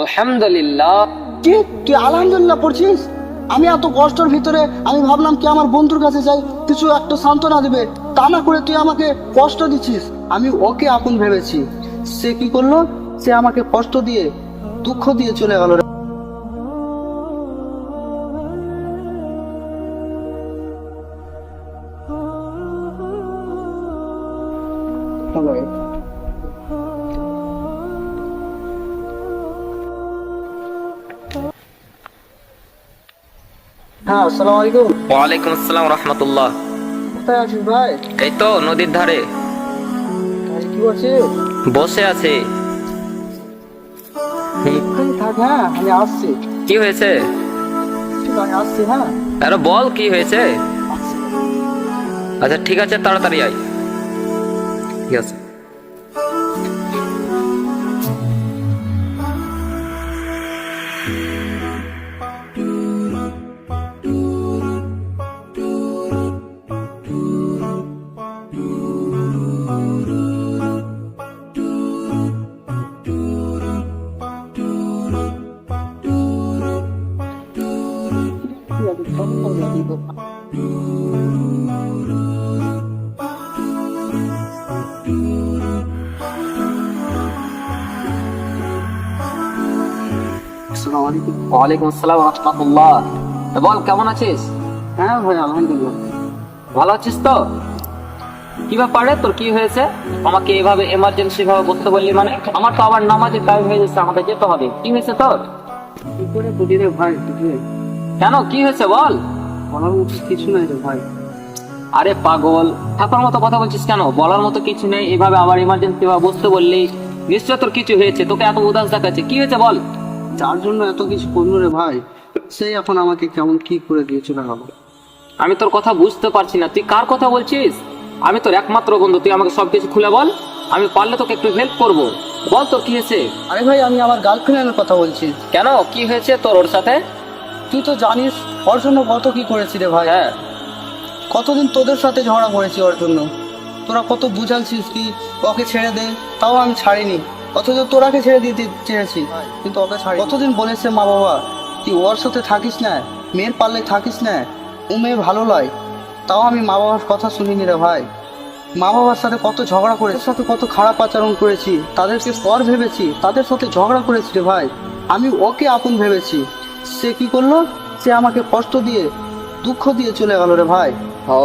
আলহামদুলিল্লাহ। কি তুই আলহামদুলিল্লাহ পড়ছিস? আমি এত কষ্টের ভিতরে আমি ভাবলাম কি আমার বন্ধুর কাছে যাই, কিছু একটা সান্ত্বনা দিবে, তা না করে তুই আমাকে কষ্ট দিচ্ছিস। আমি ওকে আপন ভেবেছি, সে কি করলো? সে আমাকে কষ্ট দিয়ে দুঃখ দিয়ে চলে গেল রে। হ্যাঁ, আসসালামু আলাইকুম। ওয়ালাইকুম আসসালাম রহমতুল্লাহ। কোথায় আছিস ভাই? এই তো নদীর ধারে কি করছিস? বসে আছে। এখানে থাক, হ্যাঁ আমি আসছি। কি হয়েছে? আমি আসছি, হ্যাঁ আরে বল কি হয়েছে? আসছি। আচ্ছা ঠিক আছে, তাড়াতাড়ি আয়। ঠিক আছে। আসসালামু আলাইকুম। ওয়ালাইকুম আসসালাম রহমতুল্লাহ। বল কেমন আছিস? হ্যাঁ ভাই, আলহামদুলিল্লাহ। ভালো আছিস তো? কি ব্যাপারে, তোর কি হয়েছে? আমাকে এভাবে এমার্জেন্সি ভাবে বলতে বললি মানে? আমার তো আবার নামাজের টাইম হয়ে যাচ্ছে, আমাকে যেতে হবে। কি হয়েছে তোর? কি করে বুঝি রে ভাই, বুঝলি? কেন, কি হয়েছে বল? বলার মতো কিছু নাই রে ভাই। আরে পাগল, ঠাকুর মতো কথা বলছিস কেন? বলার মতো কিছু নেই, এভাবে আবার ইমার্জেন্সি ভাবে বসতে বললি। নিশ্চয় তোর কিছু হয়েছে, তোকে এত উদাস দেখাচ্ছে। কি হয়েছে বল? যার জন্য এত কিছু করলো রে ভাই, সেই এখন আমাকে কেমন কি করে দিয়েছে না বাবা। আমি তোর কথা বুঝতে পারছি না, তুই কার কথা বলছিস? আমি তোর একমাত্র বন্ধু, তুই আমাকে সবকিছু খুলে বল। আমি পারলে তোকে একটু হেল্প করব। বল তোর কি হয়েছে? আরে ভাই, আমি আমার গার্লফ্রেন্ডের কথা বলছি। কেন, কি হয়েছে তোর ওর সাথে? তুই তো জানিস ওর জন্য কত কি করেছি রে ভাই। হ্যাঁ। কতদিন তোদের সাথে ঝগড়া করেছি ওর জন্য। তোরা কত বুঝালছিস কি ওকে ছেড়ে দে, তাও আমি ছাড়িনি। অথচ তোরাকে ছেড়ে দিতে চেয়েছি, কিন্তু ওকে ছাড়ি। কতদিন বলেছে মা বাবা তুই ওর সাথে থাকিস না, মেয়ের পাল্লে থাকিস না, ও মেয়ে ভালো লয়। তাও আমি মা বাবার কথা শুনিনি রে ভাই। মা বাবার সাথে কত ঝগড়া করেছি, সাথে কত খারাপ আচরণ করেছি, তাদেরকে পর ভেবেছি, তাদের সাথে ঝগড়া করেছি রে ভাই। আমি ওকে আপন ভেবেছি, সে কি করলো? সে আমাকে কষ্ট দিয়ে দুঃখ দিয়ে চলে গেল রে ভাই। ও,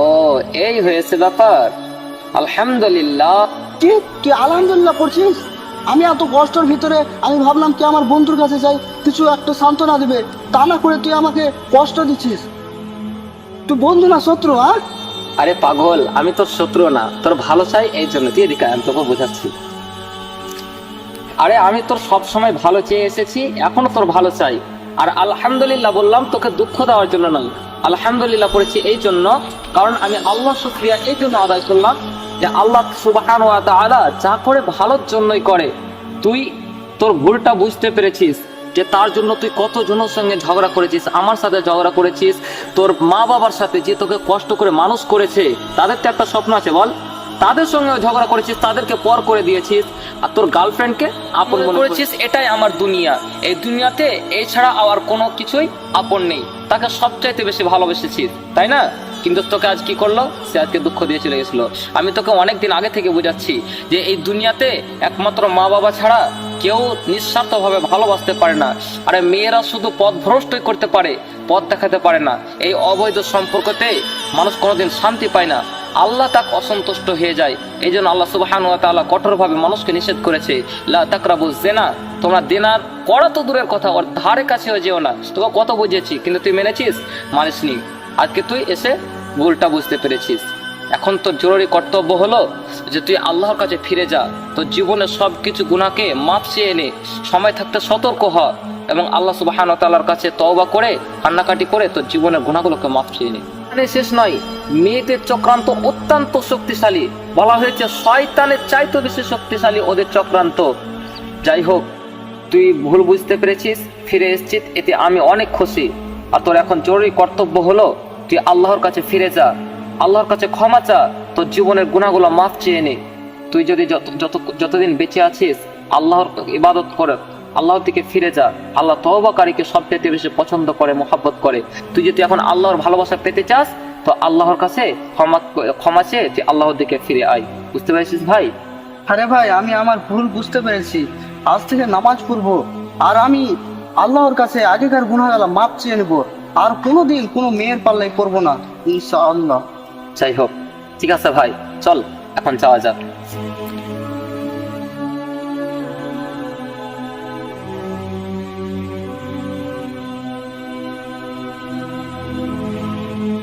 এই হয়েছে ব্যাপার। আলহামদুলিল্লাহ। কি তুই আলহামদুলিল্লাহ পড়ছিস? আমি এত কষ্টের ভিতরে আমি ভাবলাম কি আমার বন্ধুর কাছে যাই, কিছু একটা সান্ত্বনা দিবে, তা না করে তুই আমাকে কষ্ট দিচ্ছিস। তুই বন্ধু না শত্রু? হ্যাঁ, আরে পাগল, আমি তোর শত্রু না, তোর ভালো চাই, এই জন্য তুই এদিকে আয়, আমি তোকে বোঝাচ্ছি। আরে আমি তোর সব সময় ভালো চেয়ে এসেছি, এখনো তোর ভালো চাই। আর আলহামদুলিল্লাহ বললাম তোকে দুঃখ দেওয়ার জন্য নয়। আলহামদুলিল্লাহ করেছি এই জন্য, কারণ আমি আল্লাহ শুকরিয়া এই জন্য আদায় করলাম যে আল্লাহ সুবহানাহু ওয়া তাআলা যা করে ভালোর জন্যই করে। তুই তোর ভুলটা বুঝতে পেরেছিস, যে তার জন্য তুই কত জনের সঙ্গে ঝগড়া করেছিস, আমার সাথে ঝগড়া করেছিস, তোর মা বাবার সাথে যে তোকে কষ্ট করে মানুষ করেছে, তাদের তো একটা স্বপ্ন আছে বল, তাদের সঙ্গে ঝগড়া করেছিস, তাদেরকে পর করে দিয়েছিস, আর তোর গার্লফ্রেন্ডকে আপন মনে করেছিস। এটাই আমার দুনিয়া, এই দুনিয়াতে এছাড়া আর কোনো কিছুই আপন নেই। তাকে সবচাইতে বেশি ভালোবেসেছিস, তাই না? কিন্তু তোকে আজ কি করলো? সে আজকে দুঃখ দিয়ে চলে গেছিল। আমি তোকে অনেকদিন আগে থেকে বোঝাচ্ছি যে এই দুনিয়াতে একমাত্র মা বাবা ছাড়া কেউ নিঃস্বার্থভাবে ভালোবাসতে পারে না। আরে মেয়েরা শুধু পথভ্রষ্টই করতে পারে, পথ দেখাতে পারে না। এই অবৈধ সম্পর্কতে মানুষ কোনোদিন শান্তি পায় না, আল্লাহ তাকে অসন্তুষ্ট হয়ে যায়। এই জন্য আল্লাহ সুবহানাহু ওয়া তাআলা কঠোরভাবে মানুষকে নিষেধ করেছে, লা তাকরাবুজ জিনা, তোমরা দিনার করা তো দূরের কথা, ওর ধারে কাছেও যেও না। তোকে কত বুঝেছি, কিন্তু তুই মেনেছিস? মানিসনি। আজকে তুই এসে ভুলটা বুঝতে পেরেছিস। এখন তোর জরুরি কর্তব্য হলো যে তুই আল্লাহর কাছে ফিরে যা, তোর জীবনের সব কিছু গুনাহকে মাপ চেয়ে নে, সময় থাকতে সতর্ক হ, এবং আল্লাহ সুবহানাহু ওয়া তাআলার কাছে তওবা করে কান্নাকাটি করে তোর জীবনের গুনাহগুলোকে মাপ চেয়ে নে। শেষ নয়, মেয়েদের চক্রান্ত অত্যন্ত শক্তিশালী। বলা হয়েছে শয়তানের চাইতে বেশি শক্তিশালী ওদের চক্রান্ত। যাই হোক, তুই ভুল বুঝতে পেরেছিস, ফিরে এসেছিস, এতে আমি অনেক খুশি। আর তোর এখন জরুরি কর্তব্য হলো তুই আল্লাহর কাছে ফিরে যা, আল্লাহর কাছে ক্ষমা চা, তোর জীবনের গুনাহগুলো মাফ চেয়ে নে। তুই যদি যতদিন বেঁচে আছিস আল্লাহর ইবাদত করে, আল্লাহর দিকে ফিরে যা। আল্লাহ তওবাকারীকে সবচেয়ে বেশি পছন্দ করে, মোহাব্বত করে। তুই যদি এখন আল্লাহর ভালোবাসা পেতে চাস তো আল্লাহর কাছে ক্ষমা চেয়ে তুই আল্লাহর দিকে ফিরে আয়। বুঝতে পেরেছিস ভাই? আরে ভাই, আমি আমার ভুল বুঝতে পেরেছি। আজ থেকে নামাজ পড়বো, আর আমি আল্লাহর কাছে আগেকার গুনাহগালা মাপ চেয়ে নেবো। আর কোনোদিন কোনো মেয়ের পাল্লায় পড়বো না, ইনশাআল্লাহ। যাই হোক, ঠিক আছে ভাই, চল এখন যাওয়া যাক।